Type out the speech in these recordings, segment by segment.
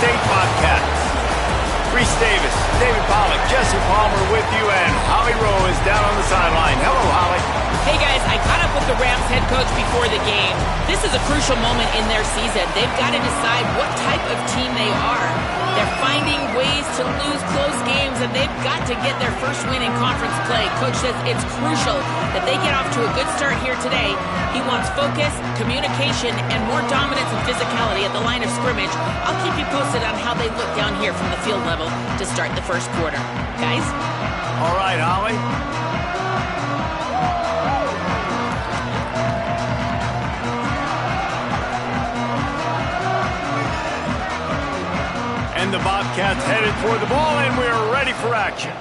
State Bobcats. Reese Davis, David Pollack, Jesse Palmer with you, and Holly Rowe is down on the sideline. Hello, Holly. Hey guys, I caught up with the Rams head coach before the game. This is a crucial moment in their season. They've got to decide what type of team they are. They're finding ways to lose close games, and they've got to get their first win in conference play. Coach says it's crucial that they get off to a good start here today. He wants focus, communication, and more dominance and physicality at the line of scrimmage. I'll keep you posted on how they look down here from the field level to start the first quarter. Guys? All right, Holly. And the Bobcats headed for the ball, and we're ready for action.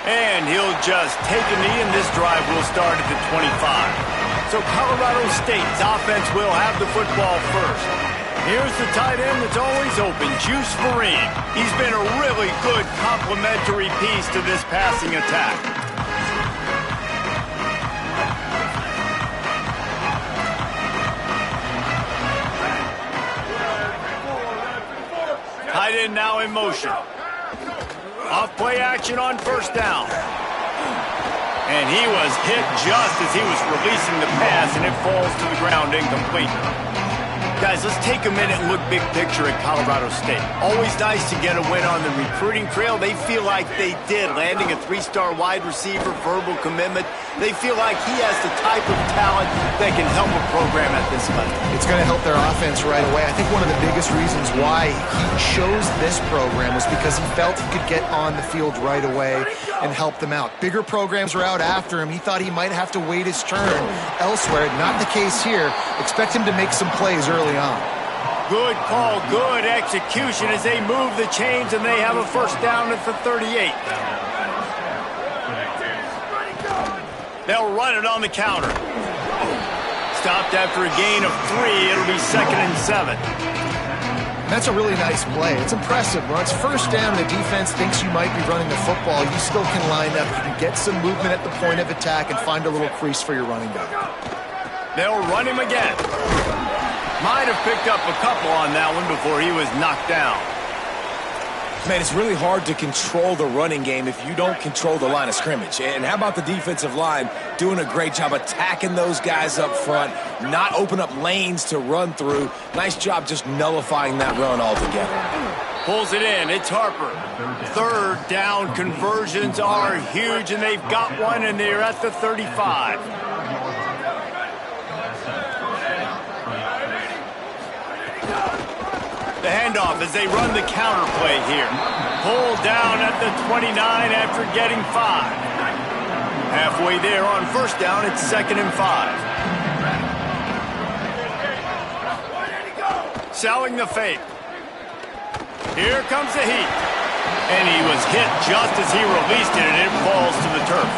And he'll just take a knee, and this drive will start at the 25. So Colorado State's offense will have the football first. Here's the tight end that's always open, Juice Vereen. He's been a really good complementary piece to this passing attack. Tight end now in motion. Off play action on first down. And he was hit just as he was releasing the pass, and it falls to the ground incomplete. Guys, let's take a minute and look big picture at Colorado State. Always nice to get a win on the recruiting trail. They feel like they did, landing a 3-star wide receiver, verbal commitment. They feel like he has the type of talent that can help a program at this level. It's going to help their offense right away. I think one of the biggest reasons why he chose this program was because he felt he could get on the field right away and help them out. Bigger programs were out after him. He thought he might have to wait his turn elsewhere. Not the case here. Expect him to make some plays early on. Good call, good execution as they move the chains, and they have a first down at the 38. They'll run it on the counter. Stopped after a gain of 3. It'll be 2nd and 7. That's a really nice play. It's impressive. When it's first down, the defense thinks you might be running the football. You still can line up. You can get some movement at the point of attack and find a little crease for your running back. They'll run him again. Might have picked up a couple on that one before he was knocked down. Man, it's really hard to control the running game if you don't control the line of scrimmage. And how about the defensive line doing a great job attacking those guys up front, not open up lanes to run through. Nice job just nullifying that run altogether. Pulls it in. It's Harper. Third down conversions are huge, and they've got one, and they're at the 35. The handoff as they run the counter play here. Pulled down at the 29 after getting 5. Halfway there on first down, it's 2nd and 5. Selling the fake. Here comes the heat. And he was hit just as he released it, and it falls to the turf.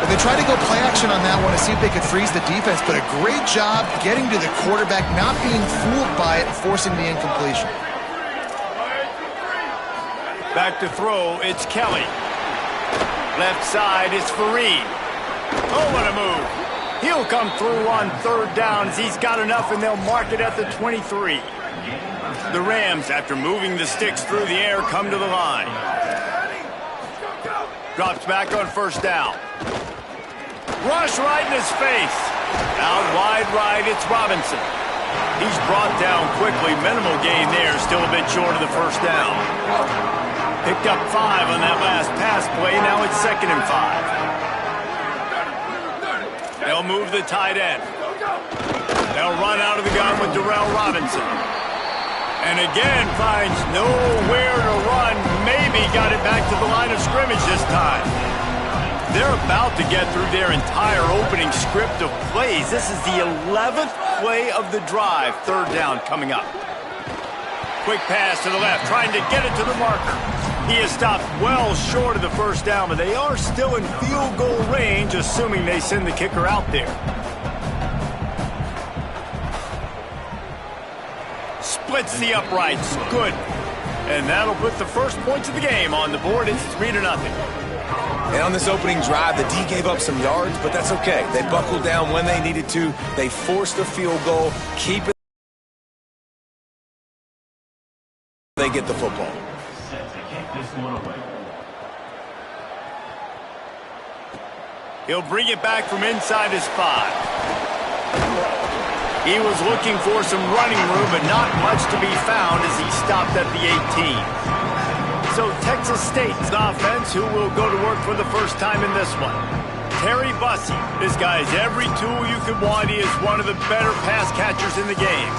But they tried to go play action on that one to see if they could freeze the defense, but a great job getting to the quarterback, not being fooled by it, and forcing the incompletion. Back to throw, it's Kelly. Left side, it's Fareed. Oh, what a move. He'll come through on third down as he's got enough, and they'll mark it at the 23. The Rams, after moving the sticks through the air, come to the line. Drops back on first down. Rush right in his face. Out wide right, it's Robinson. He's brought down quickly. Minimal gain there, still a bit short of the first down. Picked up 5 on that last pass play. Now it's 2nd and 5. They'll move the tight end. They'll run out of the gun with Darrell Robinson. And again finds nowhere to run. Maybe got it back to the line of scrimmage this time. They're about to get through their entire opening script of plays. This is the 11th play of the drive. Third down coming up. Quick pass to the left, trying to get it to the marker. He is stopped well short of the first down, but they are still in field goal range, assuming they send the kicker out there. Splits the uprights. Good. And that'll put the first points of the game on the board. It's 3-0. And on this opening drive, the D gave up some yards, but that's okay. They buckled down when they needed to. They forced the field goal, keep it. They get the football. He'll bring it back from inside his 5. He was looking for some running room, but not much to be found as he stopped at the 18. So Texas State's offense, who will go to work for the first time in this one. Terry Bussey. This guy has every tool you could want. He is one of the better pass catchers in the game.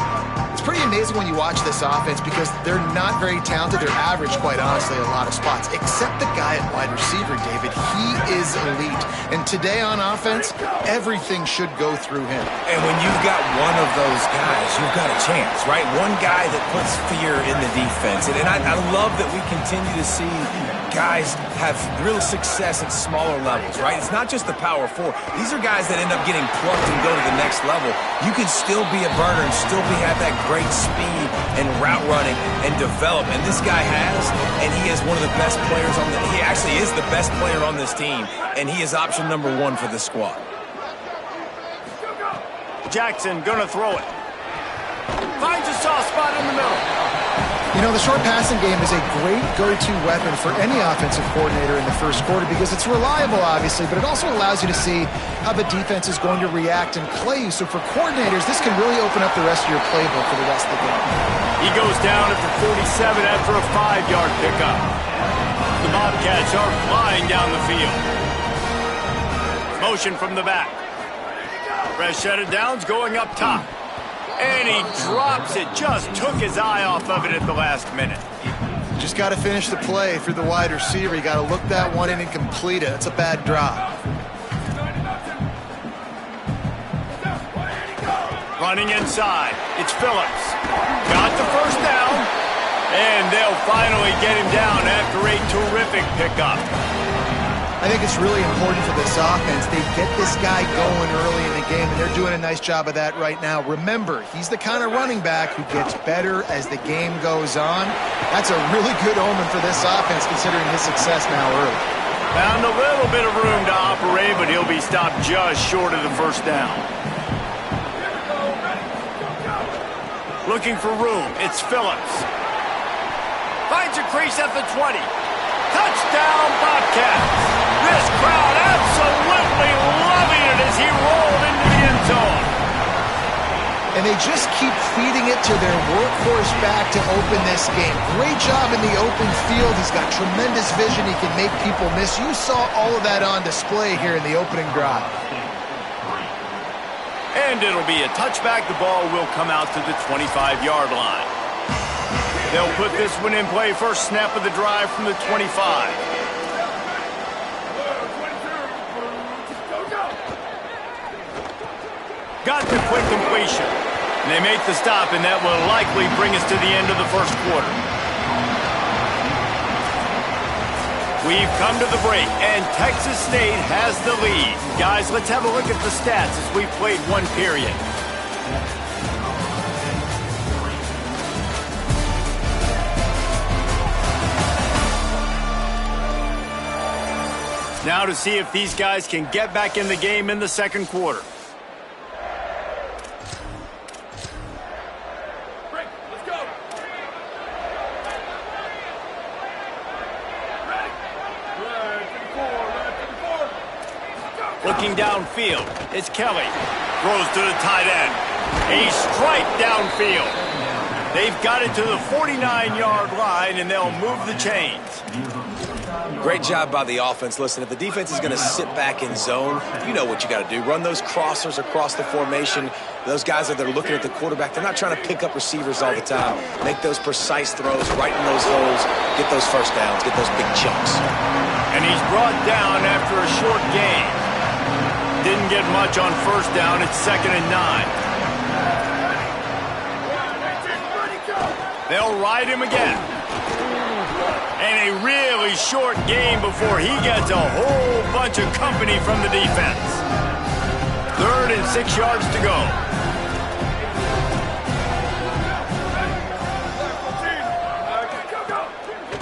It's pretty amazing when you watch this offense because they're not very talented. They're average, quite honestly, in a lot of spots. Except the guy at wide receiver, David. He is elite. And today on offense, everything should go through him. And when you've got one of those guys, you've got a chance, right? One guy that puts fear in the defense. And I love that we continue to see guys have real success at smaller levels, right? It's not just the power 4. These are guys that end up getting plucked and go to the next level. You can still be a burner and still have that great speed and route running and develop. And this guy has, and he is one of the best players on he actually is the best player on this team, and he is option number 1 for this squad. Jackson gonna throw it. Finds a soft spot in the middle. You know, the short passing game is a great go-to weapon for any offensive coordinator in the first quarter because it's reliable, obviously, but it also allows you to see how the defense is going to react and play you. So for coordinators, this can really open up the rest of your playbook for the rest of the game. He goes down at the 47 after a 5-yard pickup. The Bobcats are flying down the field. Motion from the back. Fresh set of downs going up top. And he drops it. Just took his eye off of it at the last minute. Just got to finish the play for the wide receiver. You got to look that one in and complete it. That's a bad drop. Running inside. It's Phillips. Got the first down. And they'll finally get him down after a terrific pickup. I think it's really important for this offense. They get this guy going early in the game, and they're doing a nice job of that right now. Remember, he's the kind of running back who gets better as the game goes on. That's a really good omen for this offense, considering his success now early. Found a little bit of room to operate, but he'll be stopped just short of the first down. Looking for room. It's Phillips. Finds a crease at the 20. Touchdown, Bobcats. This crowd absolutely loving it as he rolled into the end zone. And they just keep feeding it to their workhorse back to open this game. Great job in the open field. He's got tremendous vision. He can make people miss. You saw all of that on display here in the opening drive. And it'll be a touchback. The ball will come out to the 25-yard line. They'll put this one in play. First snap of the drive from the 25. Got the quick completion. And they make the stop, and that will likely bring us to the end of the first quarter. We've come to the break, and Texas State has the lead. Guys, let's have a look at the stats as we've played one period. Now to see if these guys can get back in the game in the second quarter. Looking downfield, it's Kelly. Throws to the tight end. A strike downfield. They've got it to the 49-yard line, and they'll move the chains. Great job by the offense. Listen, if the defense is going to sit back in zone, you know what you got to do. Run those crossers across the formation. Those guys that are looking at the quarterback, they're not trying to pick up receivers all the time. Make those precise throws, right in those holes, get those first downs, get those big chunks. And he's brought down after a short gain. Didn't get much on first down. It's 2nd and 9. They'll ride him again. And a really short game before he gets a whole bunch of company from the defense. 3rd and 6 yards to go.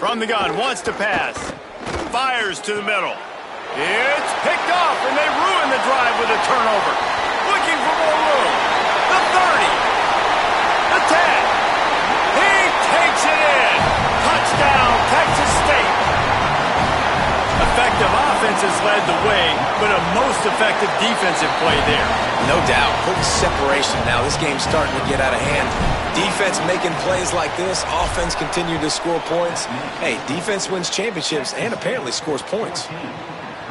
From the gun, wants to pass. Fires to the middle. It's picked off, and they ruin the drive with a turnover. Looking for more room. The 30. The 10. He takes it in. Touchdown, Texas State. Effective offense has led the way, but a most effective defensive play there. No doubt. Putting separation now. This game's starting to get out of hand. Defense making plays like this. Offense continue to score points. Hey, defense wins championships and apparently scores points.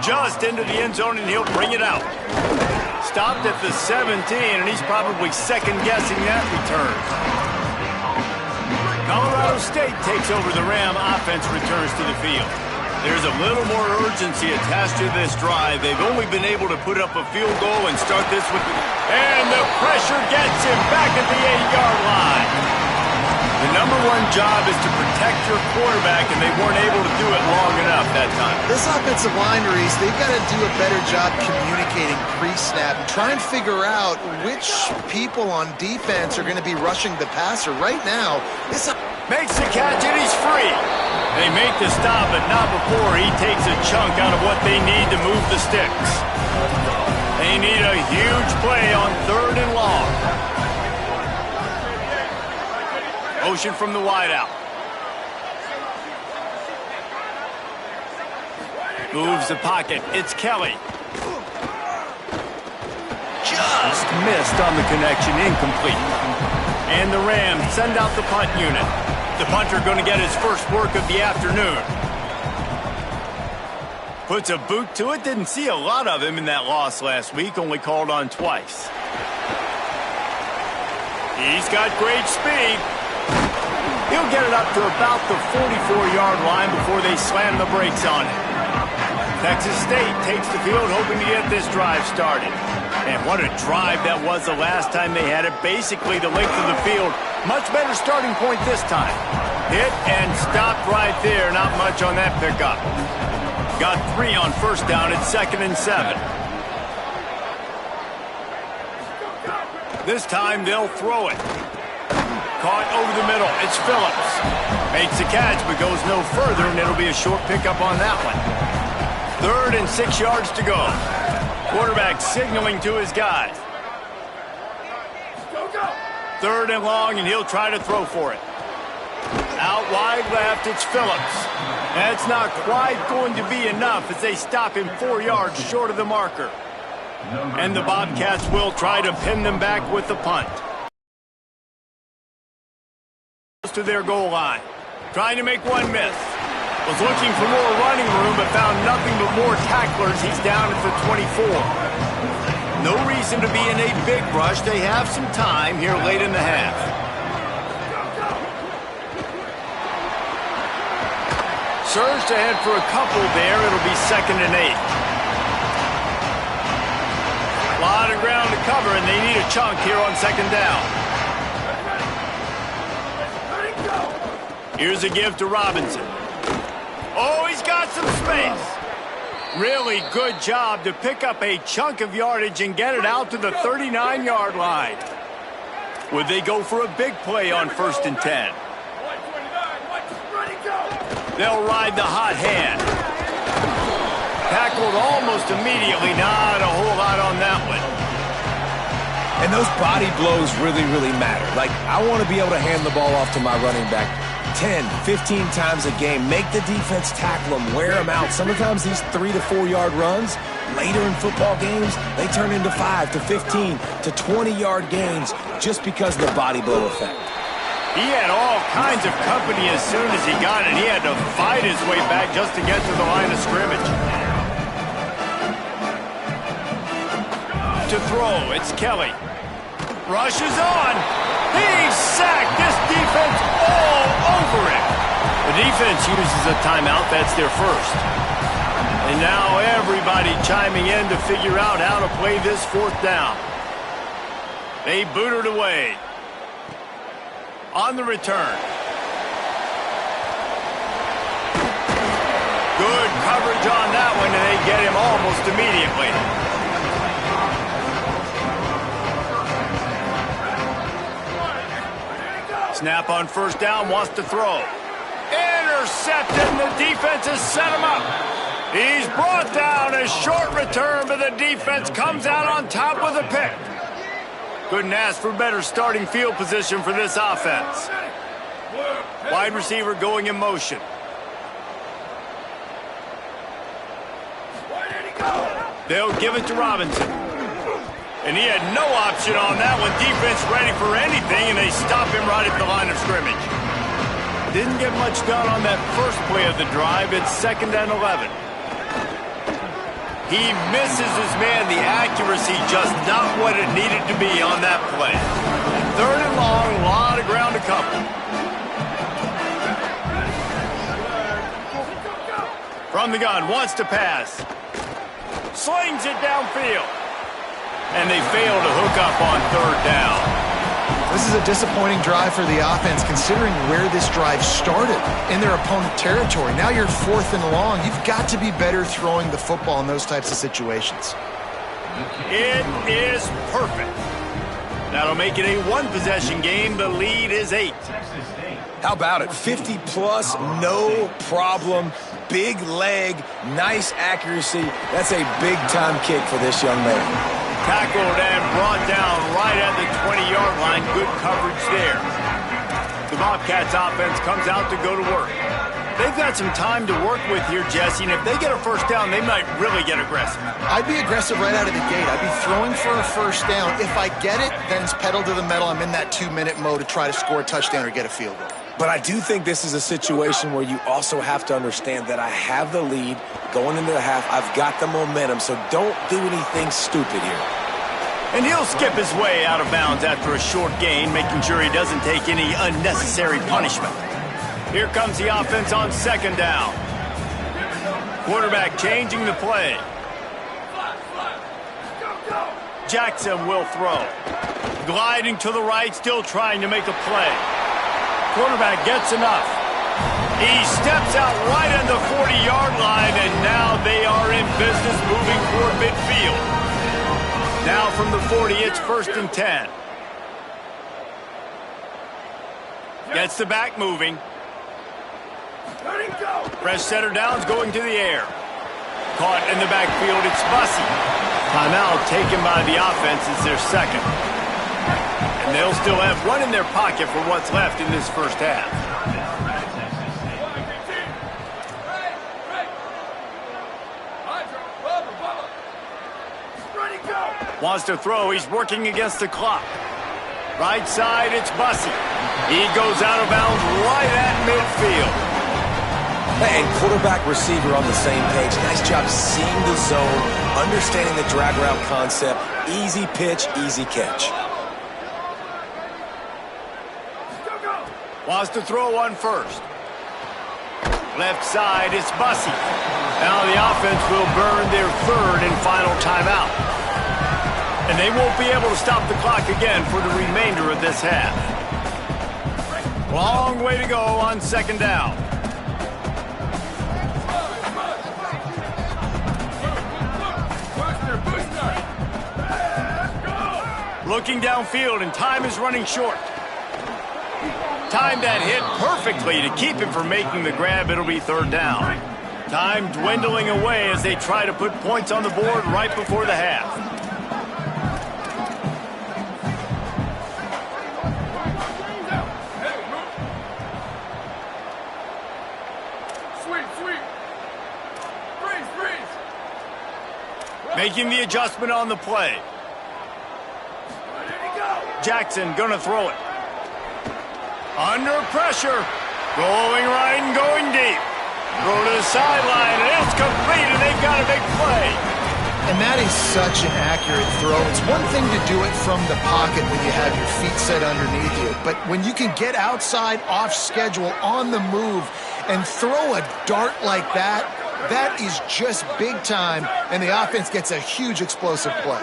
Just into the end zone, and he'll bring it out. Stopped at the 17, and he's probably second-guessing that return. Colorado State takes over the Ram. Offense returns to the field. There's a little more urgency attached to this drive. They've only been able to put up a field goal and start this with... And the pressure gets him back at the 8-yard line. The number one job is to protect your quarterback, and they weren't able to do it long enough that time. This offensive line, Reese, they've got to do a better job communicating pre-snap and try and figure out which people on defense are going to be rushing the passer. Right now, this... Makes the catch, and he's free. They make the stop, but not before he takes a chunk out of what they need to move the sticks. They need a huge play on 3rd and long. Motion from the wideout. Moves the pocket. It's Kelly. Just missed on the connection. Incomplete. And the Rams send out the punt unit. The punter going to get his first work of the afternoon. Puts a boot to it. Didn't see a lot of him in that loss last week. Only called on twice. He's got great speed. He'll get it up to about the 44-yard line before they slam the brakes on it. Texas State takes the field, hoping to get this drive started. And what a drive that was the last time they had it. Basically the length of the field. Much better starting point this time. Hit and stopped right there. Not much on that pickup. Got 3 on first down. It's 2nd and 7. This time they'll throw it. Caught over the middle. It's Phillips. Makes the catch but goes no further, and it'll be a short pickup on that one. 3rd and 6 yards to go. Quarterback signaling to his guys. 3rd and long, and he'll try to throw for it. Out wide left, it's Phillips. That's not quite going to be enough as they stop him 4 yards short of the marker. And the Bobcats will try to pin them back with the punt. To their goal line. Trying to make one miss. Was looking for more running room, but found nothing but more tacklers. He's down at the 24. No reason to be in a big rush. They have some time here late in the half. Surged ahead for a couple there. It'll be 2nd and 8. A lot of ground to cover, and they need a chunk here on 2nd down. Here's a give to Robinson. Oh, he's got some space. Really good job to pick up a chunk of yardage and get it out to the 39-yard line. Would they go for a big play on 1st and 10? They'll ride the hot hand. Tackled almost immediately. Not a whole lot on that one. And those body blows really, really matter. Like, I want to be able to hand the ball off to my running back 10, 15 times a game. Make the defense tackle them, wear them out. Sometimes these 3 to 4 yard runs, later in football games, they turn into 5 to 15 to 20-yard gains just because of the body blow effect. He had all kinds of company as soon as he got it. He had to fight his way back just to get to the line of scrimmage. To throw, it's Kelly. Rushes on. He's sacked. This defense all over him. The defense uses a timeout. That's their first. And now everybody chiming in to figure out how to play this 4th down. They boot it away. On the return. Good coverage on that one, and they get him almost immediately. Snap on 1st down, wants to throw. intercepted, and the defense has set him up. He's brought down. A short return, but the defense comes out on top with a pick. Couldn't ask for better starting field position for this offense. Wide receiver going in motion. They'll give it to Robinson. And he had no option on that one. Defense ready for anything, and they stop him right at the line of scrimmage. Didn't get much done on that first play of the drive. It's 2nd and 11. He misses his man. The accuracy just not what it needed to be on that play. 3rd and long, a lot of ground to cover. From the gun, wants to pass. Slings it downfield. And they fail to hook up on 3rd down. This is a disappointing drive for the offense, considering where this drive started, in their opponent territory. Now you're 4th and long. You've got to be better throwing the football in those types of situations. It is perfect. That'll make it a one-possession game. The lead is 8. How about it? 50-plus, no problem. Big leg, nice accuracy. That's a big-time kick for this young man. Tackled and brought down right at the 20-yard line. Good coverage there. The Bobcats offense comes out to go to work. They've got some time to work with here, Jesse, and if they get a first down, they might really get aggressive. I'd be aggressive right out of the gate. I'd be throwing for a first down. If I get it, then it's pedal to the metal. I'm in that 2-minute mode to try to score a touchdown or get a field goal. But I do think this is a situation where you also have to understand that I have the lead going into the half. I've got the momentum, so don't do anything stupid here. And he'll skip his way out of bounds after a short gain, making sure he doesn't take any unnecessary punishment. Here comes the offense on 2nd down. Quarterback changing the play. Jackson will throw. Gliding to the right, still trying to make a play. Quarterback gets enough. He steps out right on the 40-yard line, and now they are in business moving toward midfield. Now from the 40, it's 1st and 10. Gets the back moving. Fresh setter downs going to the air. Caught in the backfield, it's Bussey. Timeout taken by the offense. It's their 2nd. And they'll still have one in their pocket for what's left in this first half. Wants to throw. He's working against the clock. Right side, it's Bussey. He goes out of bounds right at midfield. And quarterback receiver on the same page. Nice job seeing the zone, understanding the drag route concept. Easy pitch, easy catch. Wants to throw on first. Left side, it's Bussey. Now the offense will burn their 3rd and final timeout. And they won't be able to stop the clock again for the remainder of this half. Long way to go on 2nd down. Looking downfield, and time is running short. Timed that hit perfectly to keep him from making the grab. It'll be 3rd down. Time dwindling away as they try to put points on the board right before the half. Making the adjustment on the play. Jackson gonna throw it. Under pressure. Going right and going deep. Throw to the sideline, and it's complete, and they've got a big play. And that is such an accurate throw. It's one thing to do it from the pocket when you have your feet set underneath you, but when you can get outside, off schedule, on the move, and throw a dart like that, that is just big time, and the offense gets a huge explosive play.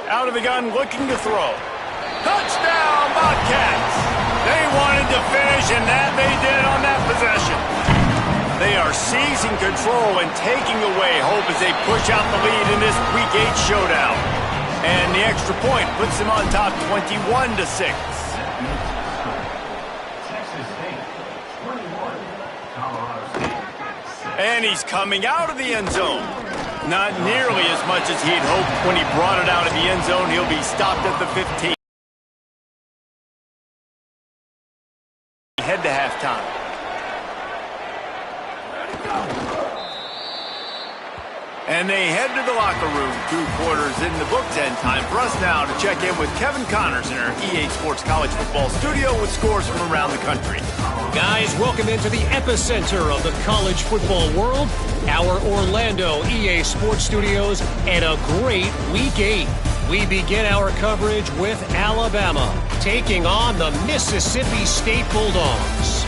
Out of the gun, looking to throw. Touchdown, Bobcats! They wanted to finish, and that they did on that possession. They are seizing control and taking away hope as they push out the lead in this Week 8 showdown. And the extra point puts them on top 21-6. And he's coming out of the end zone. Not nearly as much as he'd hoped when he brought it out of the end zone. He'll be stopped at the 15. Head to halftime. And they head to the locker room. 2 quarters in the books, and time for us now to check in with Kevin Connors in our EA Sports College Football studio with scores from around the country. Guys, welcome into the epicenter of the college football world, our Orlando EA Sports Studios, and a great Week 8. We begin our coverage with Alabama taking on the Mississippi State Bulldogs.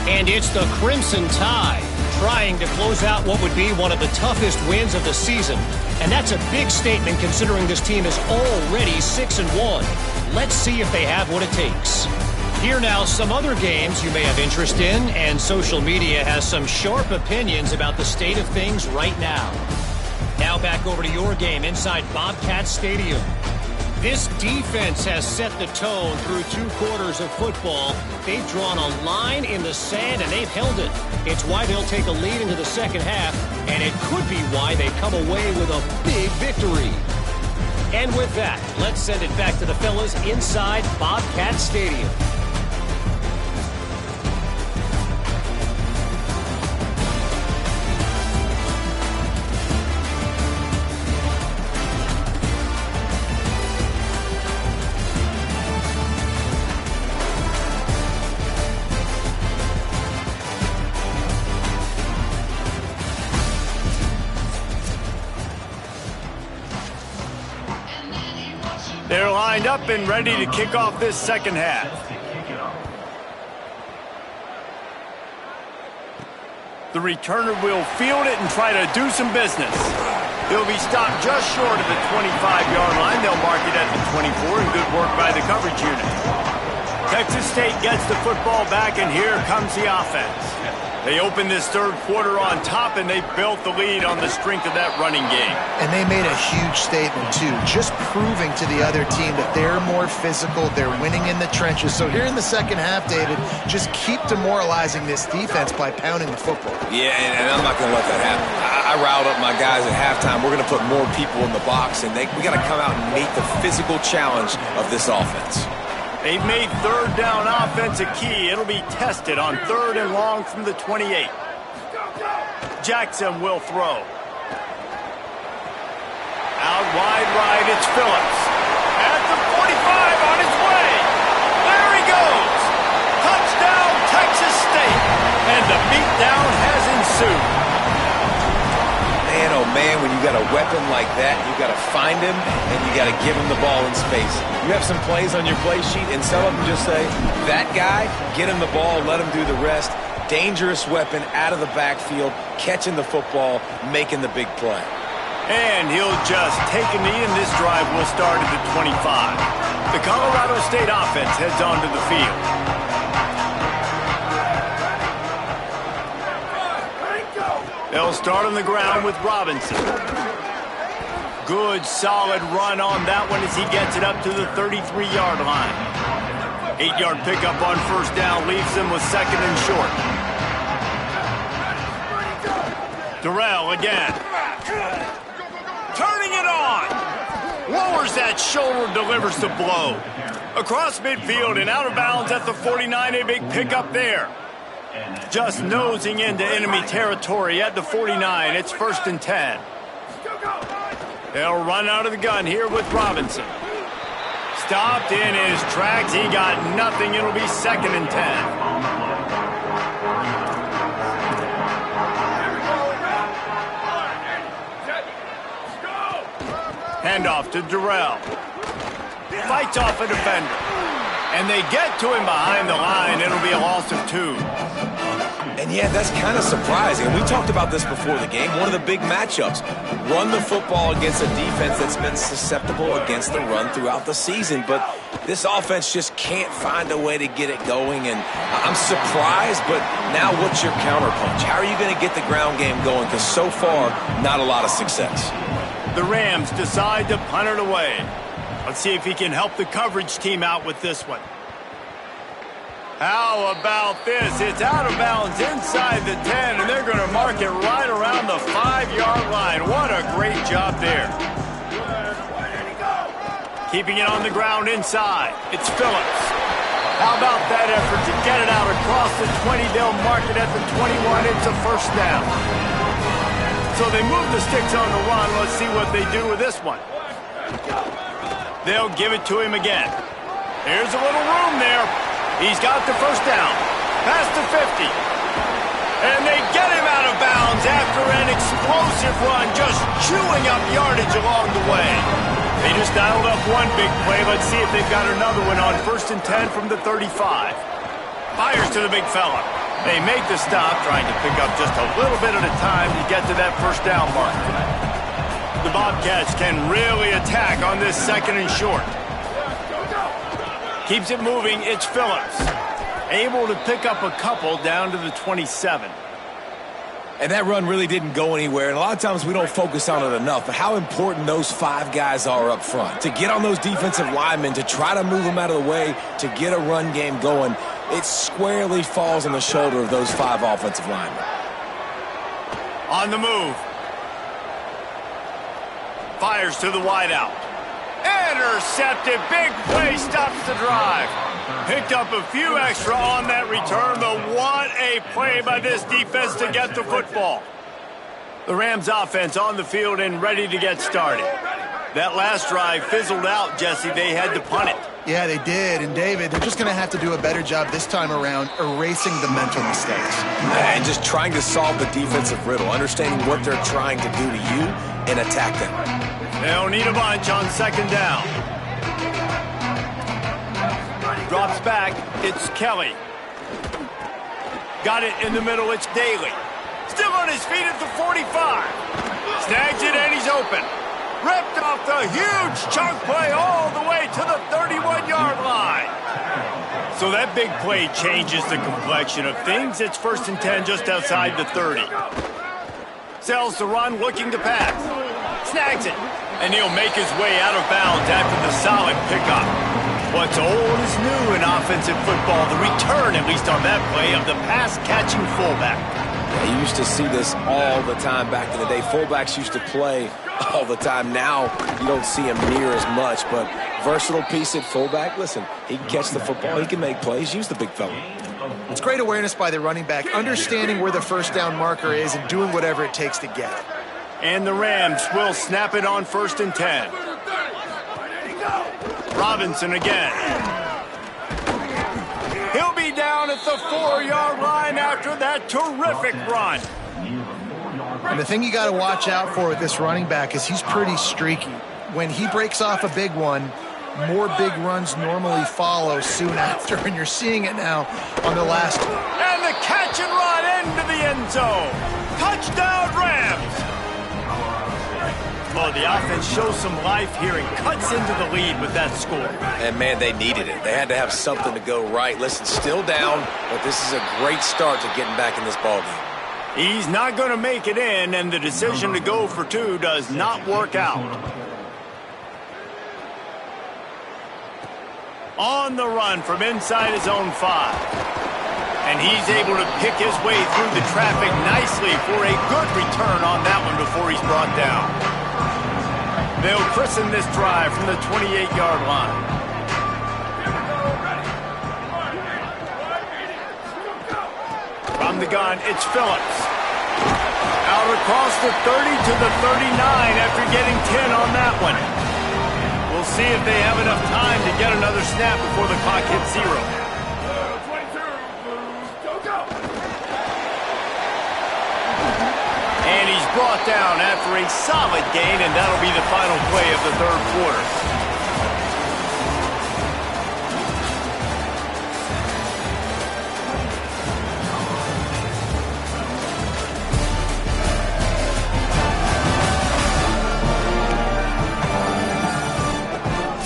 And it's the Crimson Tide trying to close out what would be one of the toughest wins of the season. And that's a big statement considering this team is already 6-1. Let's see if they have what it takes. Here now some other games you may have interest in, and social media has some sharp opinions about the state of things right now. Now back over to your game inside Bobcat Stadium. This defense has set the tone through 2 quarters of football. They've drawn a line in the sand, and they've held it. It's why they'll take a lead into the second half, and it could be why they come away with a big victory. And with that, let's send it back to the fellas inside Bobcat Stadium. They're lined up and ready to kick off this second half. The returner will field it and try to do some business. He'll be stopped just short of the 25-yard line. They'll mark it at the 24, and good work by the coverage unit. Texas State gets the football back, and here comes the offense. They opened this third quarter on top, and they built the lead on the strength of that running game. And they made a huge statement, too, just proving to the other team that they're more physical, they're winning in the trenches. So here in the second half, David, just keep demoralizing this defense by pounding the football. Yeah, and I'm not going to let that happen. I riled up my guys at halftime. We're going to put more people in the box, and we got to come out and meet the physical challenge of this offense. They've made third down offense a key. It'll be tested on 3rd and long from the 28. Jackson will throw. Out wide right, it's Phillips. At the 45 on his way. There he goes. Touchdown, Texas State. And the beatdown has ensued. Man, oh man, when you got a weapon like that, you got to find him and you got to give him the ball in space. You have some plays on your play sheet, and some of them just say, that guy, get him the ball, let him do the rest. Dangerous weapon out of the backfield, catching the football, making the big play. And he'll just take a knee, and this drive will start at the 25. The Colorado State offense heads onto the field. They'll start on the ground with Robinson. Good, solid run on that one as he gets it up to the 33-yard line. 8-yard pickup on first down leaves them with 2nd and short. Durrell again. Turning it on. Lowers that shoulder, delivers the blow. Across midfield and out of bounds at the 49, a big pickup there. Just nosing into enemy territory at the 49. It's 1st and 10. They'll run out of the gun here with Robinson. Stopped in his tracks. He got nothing. It'll be 2nd and 10. Handoff to Durrell. Fights off a defender. And they get to him behind the line. It'll be a loss of 2. And yeah, that's kind of surprising. We talked about this before the game. One of the big matchups. Run the football against a defense that's been susceptible against the run throughout the season. But this offense just can't find a way to get it going. And I'm surprised, but now what's your counterpunch? How are you going to get the ground game going? Because so far, not a lot of success. The Rams decide to punt it away. Let's see if he can help the coverage team out with this one. How about this? It's out of bounds inside the 10, and they're going to mark it right around the 5-yard line. What a great job there. Keeping it on the ground inside. It's Phillips. How about that effort to get it out across the 20? They'll mark it at the 21. It's a first down. So they move the sticks on the run. Let's see what they do with this one. They'll give it to him again. There's a little room there. He's got the first down. Past the 50. And they get him out of bounds after an explosive run, just chewing up yardage along the way. They just dialed up one big play. Let's see if they've got another one on 1st and 10 from the 35. Fires to the big fella. They make the stop, trying to pick up just a little bit at a time to get to that first down mark. The Bobcats can really attack on this 2nd and short. Keeps it moving, it's Phillips. Able to pick up a couple down to the 27. And that run really didn't go anywhere, and a lot of times we don't focus on it enough, but how important those 5 guys are up front. To get on those defensive linemen, to try to move them out of the way, to get a run game going, it squarely falls on the shoulder of those 5 offensive linemen. On the move. Fires to the wideout. Intercepted. Big play stops the drive. Picked up a few extra on that return, but what a play by this defense to get the football. The Rams offense on the field and ready to get started. That last drive fizzled out, Jesse. They had to punt it. Yeah, they did. And, David, they're just going to have to do a better job this time around erasing the mental mistakes. And just trying to solve the defensive riddle, understanding what they're trying to do to you and attack them. They'll need a bunch on 2nd down. Drops back. It's Kelly. Got it in the middle. It's Daly. Still on his feet at the 45. Snags it and he's open. Ripped off the huge chunk play all the way to the 31-yard line. So that big play changes the complexion of things. It's 1st and 10 just outside the 30. Sells the run, looking to pass. Snags it. And he'll make his way out of bounds after the solid pickup. What's old is new in offensive football. The return, at least on that play, of the pass-catching fullback. Yeah, you used to see this all the time back in the day. Fullbacks used to play all the time. Now you don't see him near as much, but versatile piece at fullback. Listen, he can catch the football. He can make plays. Use the big fella. It's great awareness by the running back, understanding where the first down marker is and doing whatever it takes to get it. And the Rams will snap it on 1st and 10. Robinson again. He'll be down at the 4-yard line after that terrific run. And the thing you got to watch out for with this running back is he's pretty streaky. When he breaks off a big one, more big runs normally follow soon after, and you're seeing it now on the last. And the catch and run into the end zone. Touchdown, Rams. Well, the offense shows some life here and cuts into the lead with that score. And, man, they needed it. They had to have something to go right. Listen, still down, but this is a great start to getting back in this ballgame. He's not going to make it in, and the decision to go for 2 does not work out. On the run from inside his own 5. And he's able to pick his way through the traffic nicely for a good return on that one before he's brought down. They'll christen this drive from the 28-yard line. From the gun, it's Phillips. Out across the 30 to the 39 after getting 10 on that one. We'll see if they have enough time to get another snap before the clock hits 0. And he's brought down after a solid gain, and that'll be the final play of the 3rd quarter.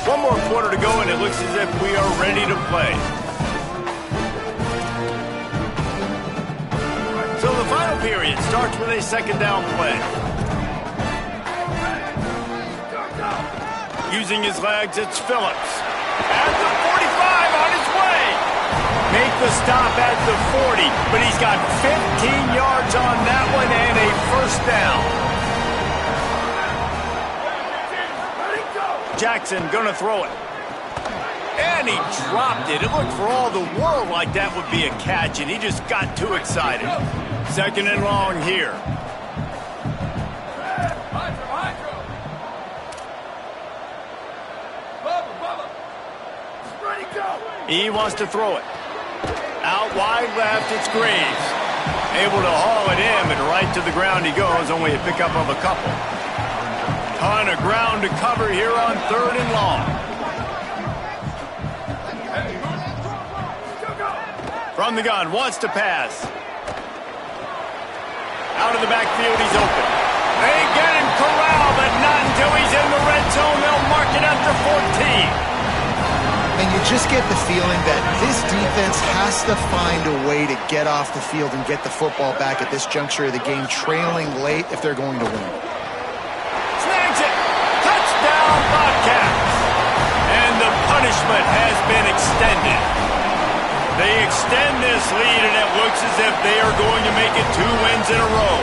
One more quarter to go, and it looks as if we are ready to play. So the final period starts with a 2nd down play. Using his legs, it's Phillips. At the 45 on his way. make the stop at the 40, but he's got 15 yards on that one and a first down. Jackson gonna throw it. And he dropped it. It looked for all the world like that would be a catch, and he just got too excited. Second and long here. He wants to throw it. Out wide left, it's Graves. Able to haul it in, but right to the ground he goes, only a pickup of a couple. Ton of ground to cover here on third and long. From the gun, wants to pass. Out of the backfield, he's open. They get him corralled, but not until he's in the red zone. They'll mark it after 14. And you just get the feeling that this defense has to find a way to get off the field and get the football back at this juncture of the game, trailing late if they're going to win. Snags it. Touchdown, Bobcats. And the punishment has been extended. They extend this lead, and it looks as if they are going to make it 2 wins in a row.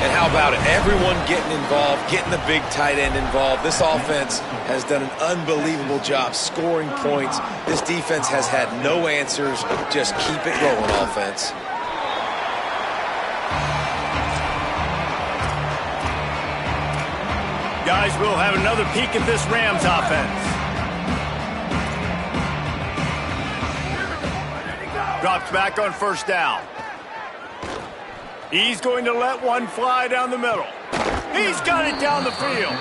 And how about it? Everyone getting involved, getting the big tight end involved. This offense has done an unbelievable job scoring points. This defense has had no answers. Just keep it rolling, offense. Guys, we'll have another peek at this Rams offense. Drops back on first down. He's going to let one fly down the middle. He's got it down the field.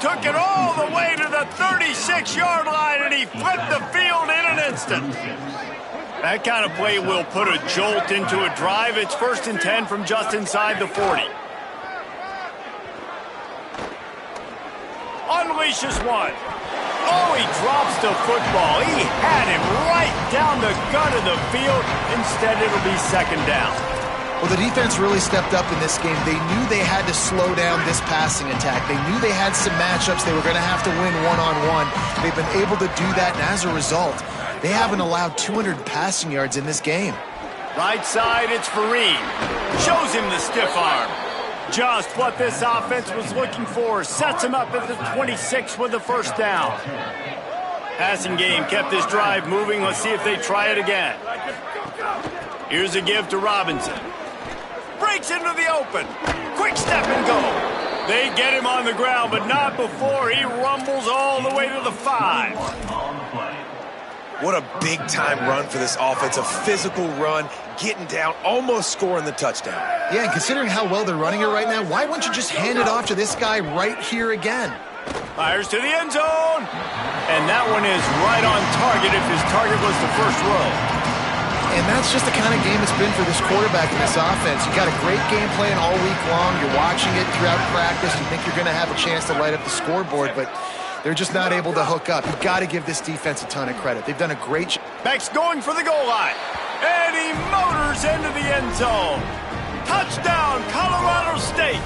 Took it all the way to the 36-yard line, and he flipped the field in an instant. That kind of play will put a jolt into a drive. It's 1st and 10 from just inside the 40. Unleashes one. Oh, he drops the football. He had him right down the gut of the field. Instead, it'll be second down. Well, the defense really stepped up in this game. They knew they had to slow down this passing attack. They knew they had some matchups they were going to have to win one-on-one. They've been able to do that, and as a result, they haven't allowed 200 passing yards in this game. Right side, it's Fareed. Shows him the stiff arm. Just what this offense was looking for. Sets him up at the 26 with the first down. Passing game kept this drive moving. Let's see if they try it again. Here's a give to Robinson. Breaks into the open. Quick step and go. They get him on the ground, but not before he rumbles all the way to the 5. What a big-time run for this offense. A physical run, getting down, almost scoring the touchdown. Yeah, and considering how well they're running it right now, why wouldn't you just hand it off to this guy right here again? Fires to the end zone. And that one is right on target if his target was the first row. And that's just the kind of game it's been for this quarterback in this offense. You got a great game plan all week long. You're watching it throughout practice. You think you're going to have a chance to light up the scoreboard, but they're just not able to hook up. You've got to give this defense a ton of credit. They've done a great job. Beck's going for the goal line. And he motors into the end zone. Touchdown, Colorado State.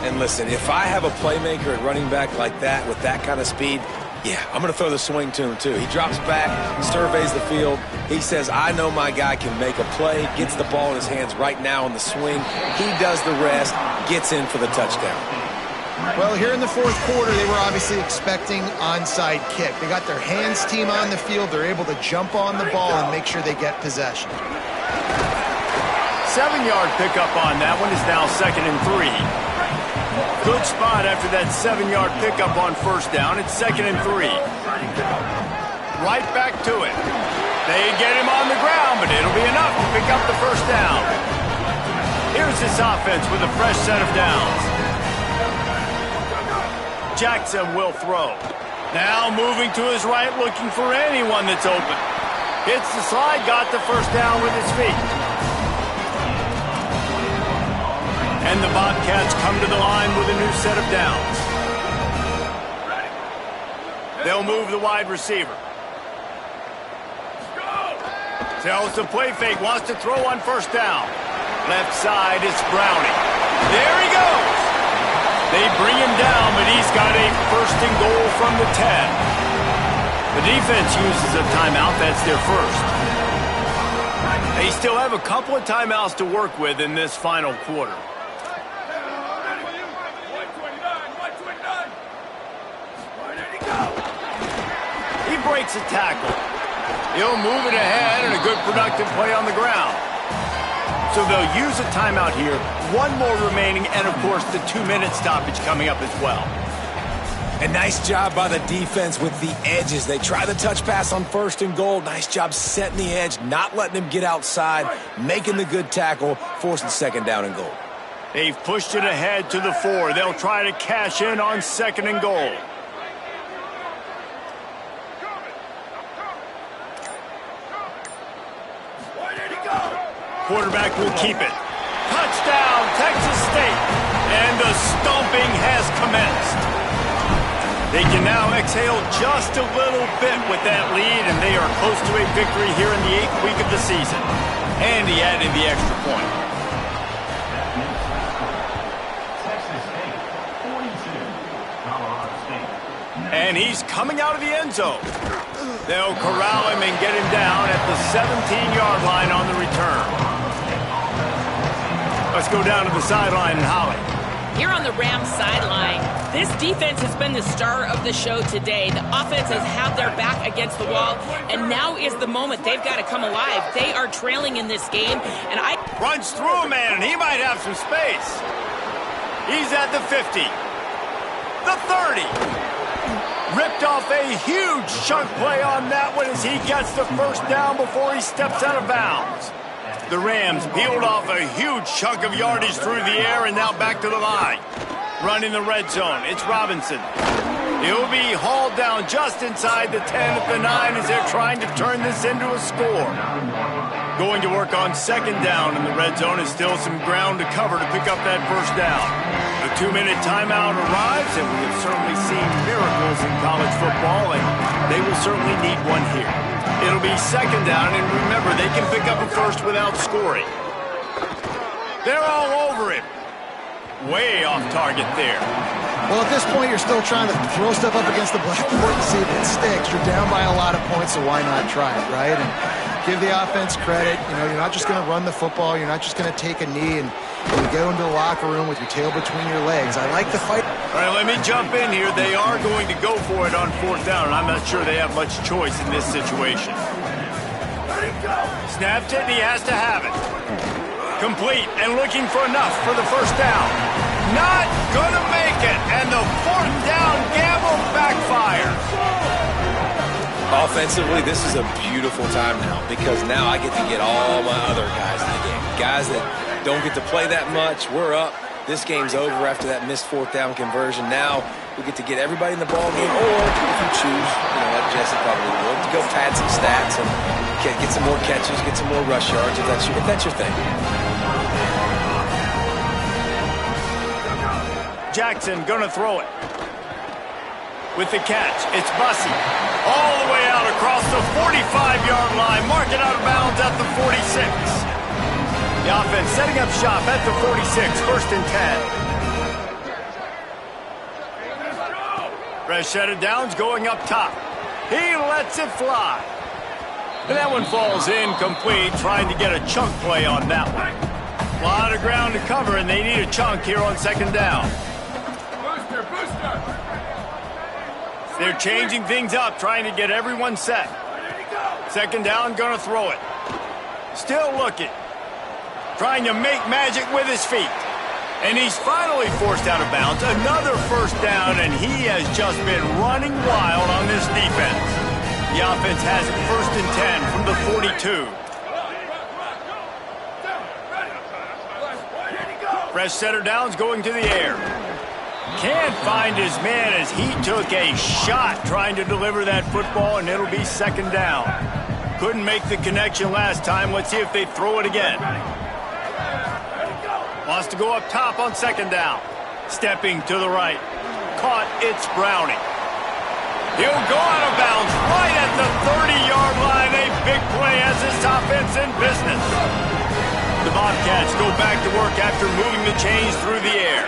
And listen, if I have a playmaker at running back like that with that kind of speed, yeah, I'm going to throw the swing to him, too. He drops back, surveys the field. He says, I know my guy can make a play, gets the ball in his hands right now on the swing. He does the rest, gets in for the touchdown. Well, here in the fourth quarter, they were obviously expecting onside kick. They got their hands team on the field. They're able to jump on the ball and make sure they get possession. 7-yard pickup on that one is now 2nd and 3. Good spot after that 7-yard pickup on first down. It's 2nd and 3. Right back to it. They get him on the ground, but it'll be enough to pick up the first down. Here's this offense with a fresh set of downs. Jackson will throw. Now moving to his right, looking for anyone that's open. Hits the slide, got the first down with his feet. And the Bobcats come to the line with a new set of downs. They'll move the wide receiver. Tells the play fake, wants to throw on first down. Left side, it's Browning. There he goes. They bring him down, but he's got a 1st and goal from the 10. The defense uses a timeout. That's their first. They still have a couple of timeouts to work with in this final quarter. He breaks a tackle. He'll move it ahead and a good productive play on the ground. So they'll use a timeout here. One more remaining, and of course the 2-minute stoppage coming up as well. And nice job by the defense with the edges. They try the touch pass on 1st and goal. Nice job setting the edge, not letting him get outside, making the good tackle, forcing 2nd down and goal. They've pushed it ahead to the 4. They'll try to cash in on 2nd and goal. Quarterback will keep it. Touchdown, Texas State. And the stomping has commenced. They can now exhale just a little bit with that lead, and they are close to a victory here in the 8th week of the season. And he added the extra point. And he's coming out of the end zone. They'll corral him and get him down at the 17-yard line on the return. Let's go down to the sideline and Holly. Here on the Rams sideline, this defense has been the star of the show today. The offense has had their back against the wall, and now is the moment they've got to come alive. They are trailing in this game, and runs through a man, and he might have some space. He's at the 50, the 30. Ripped off a huge chunk play on that one as he gets the 1st down before he steps out of bounds. The Rams peeled off a huge chunk of yardage through the air and now back to the line. Running the red zone, it's Robinson. He'll be hauled down just inside the 10 at the 9 as they're trying to turn this into a score. Going to work on 2nd down in the red zone is still some ground to cover to pick up that 1st down. The 2-minute timeout arrives, and we have certainly seen miracles in college football, and they will certainly need one here. It'll be 2nd down, and remember, they can pick up a 1st without scoring. They're all over him. Way off target there. Well, at this point, you're still trying to throw stuff up against the blackboard and see if it sticks. You're down by a lot of points, so why not try it, right? And give the offense credit. You know, you're not just going to run the football. You're not just going to take a knee and go into the locker room with your tail between your legs. I like the fight. All right, let me jump in here. They are going to go for it on 4th down, and I'm not sure they have much choice in this situation. Snapped it, and he has to have it. Complete, and looking for enough for the 1st down. Not gonna make it, and the 4th down gamble backfires. Offensively, this is a beautiful time now because now I get to get all my other guys in the game. Guys that don't get to play that much. We're up. This game's over after that missed 4th down conversion. Now we get to get everybody in the ball game, or if you choose, like Jesse probably would, to go pad some stats and get some more catches, get some more rush yards if that's your thing. Jackson gonna throw it. With the catch, it's Bussey. All the way out across the 45-yard line. Mark it out of bounds at the 46. The offense setting up shop at the 46, 1st and 10. Fresh set of downs going up top. He lets it fly. And that one falls incomplete, trying to get a chunk play on that one. A lot of ground to cover, and they need a chunk here on 2nd down. They're changing things up, trying to get everyone set. 2nd down, gonna throw it. Still looking. Trying to make magic with his feet. And he's finally forced out of bounds. Another 1st down, and he has just been running wild on this defense. The offense has it 1st and 10 from the 42. Fresh set of downs going to the air. Can't find his man as he took a shot trying to deliver that football, and it'll be 2nd down. Couldn't make the connection last time. Let's see if they throw it again. Wants to go up top on 2nd down. Stepping to the right. Caught, it's Browning. He'll go out of bounds right at the 30-yard line. A big play as this offense in business. The Bobcats go back to work after moving the chains through the air.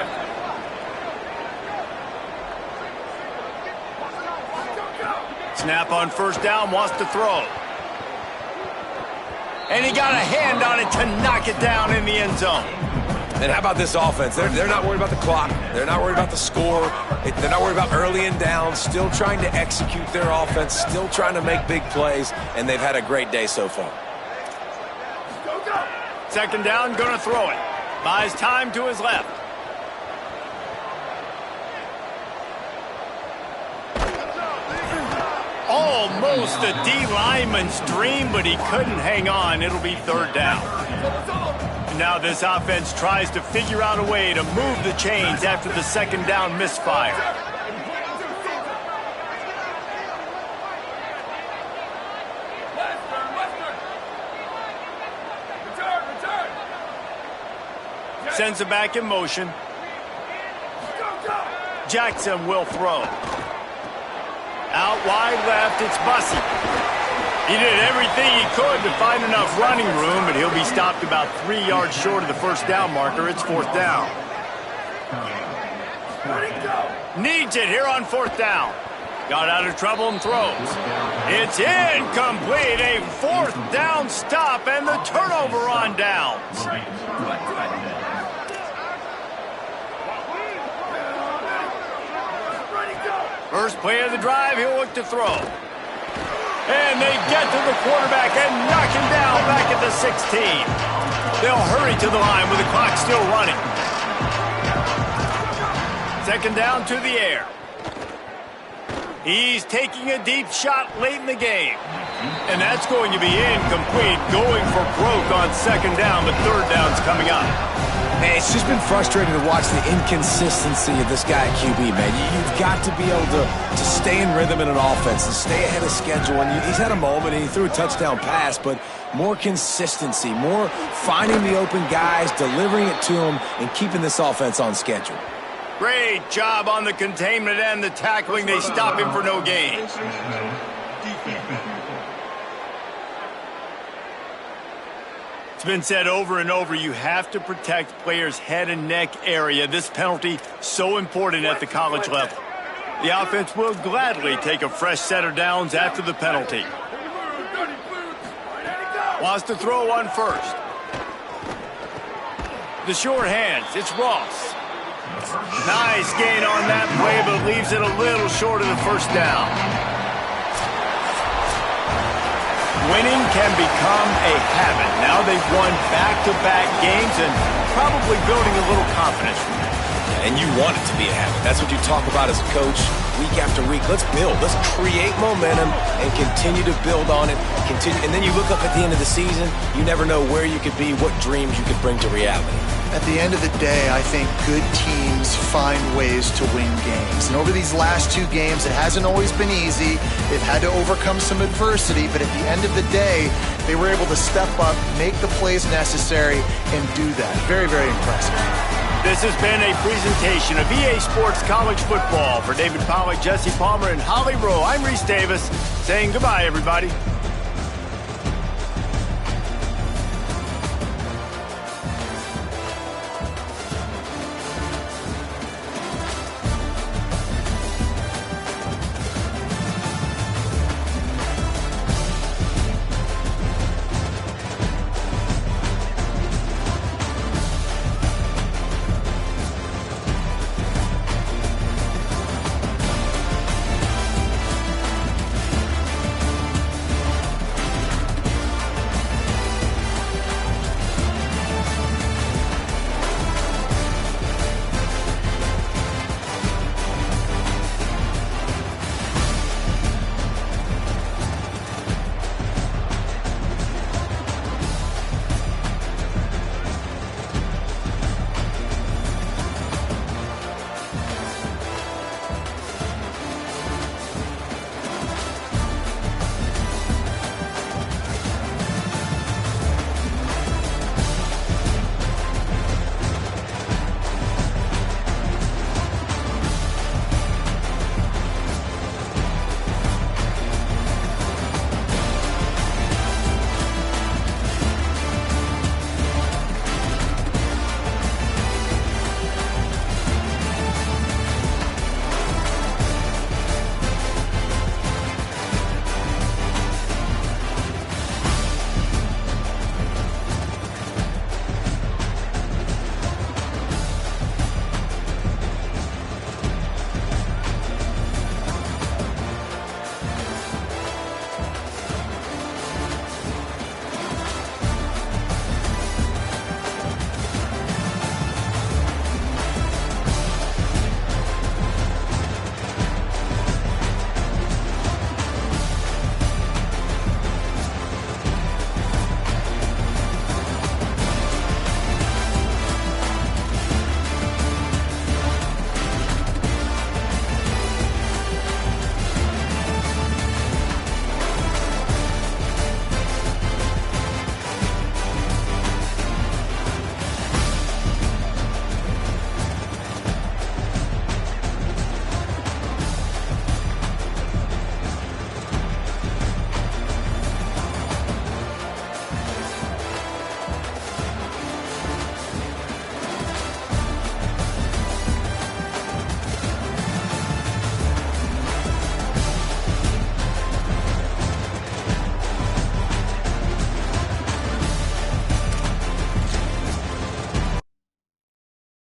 Snap on first down, wants to throw. And he got a hand on it to knock it down in the end zone. And how about this offense? They're not worried about the clock. They're not worried about the score. They're not worried about early and down. Still trying to execute their offense. Still trying to make big plays. And they've had a great day so far. Second down, going to throw it. Buys time to his left. Almost a D lineman's dream, but he couldn't hang on. It'll be third down. Now this offense tries to figure out a way to move the chains after the second down misfire. Sends it back in motion. Jackson will throw. Out wide left, it's Bussey. He did everything he could to find enough running room, but he'll be stopped about 3 yards short of the first down marker. It's fourth down. Needs it here on fourth down. Got out of trouble and throws. It's incomplete. A fourth down stop and the turnover on downs. First play of the drive, he'll look to throw. And they get to the quarterback and knock him down back at the 16. They'll hurry to the line with the clock still running. Second down to the air. He's taking a deep shot late in the game. And that's going to be incomplete, going for broke on second down, but third down's coming up. Man, it's just been frustrating to watch the inconsistency of this guy at QB, man. You've got to be able to stay in rhythm in an offense and stay ahead of schedule. And he's had a moment, and he threw a touchdown pass, but more consistency, more finding the open guys, delivering it to them, and keeping this offense on schedule. Great job on the containment and the tackling. They stop him for no gain. It's been said over and over, you have to protect players' head and neck area. This penalty so important at the college level. The offense will gladly take a fresh set of downs after the penalty. Wants to throw one first. The short hands, it's Ross. Nice gain on that play, but leaves it a little short of the first down. Winning can become a habit. Now they've won back-to-back games and probably building a little confidence. And you want it to be a habit. That's what you talk about as a coach week after week. Let's build. Let's create momentum and continue to build on it. And then you look up at the end of the season, you never know where you could be, what dreams you could bring to reality. At the end of the day, I think good teams find ways to win games. And over these last two games, it hasn't always been easy. They've had to overcome some adversity, but at the end of the day, they were able to step up, make the plays necessary, and do that. Very, very impressive. This has been a presentation of EA Sports College Football. For David Pollack, Jesse Palmer, and Holly Rowe, I'm Reese Davis saying goodbye, everybody.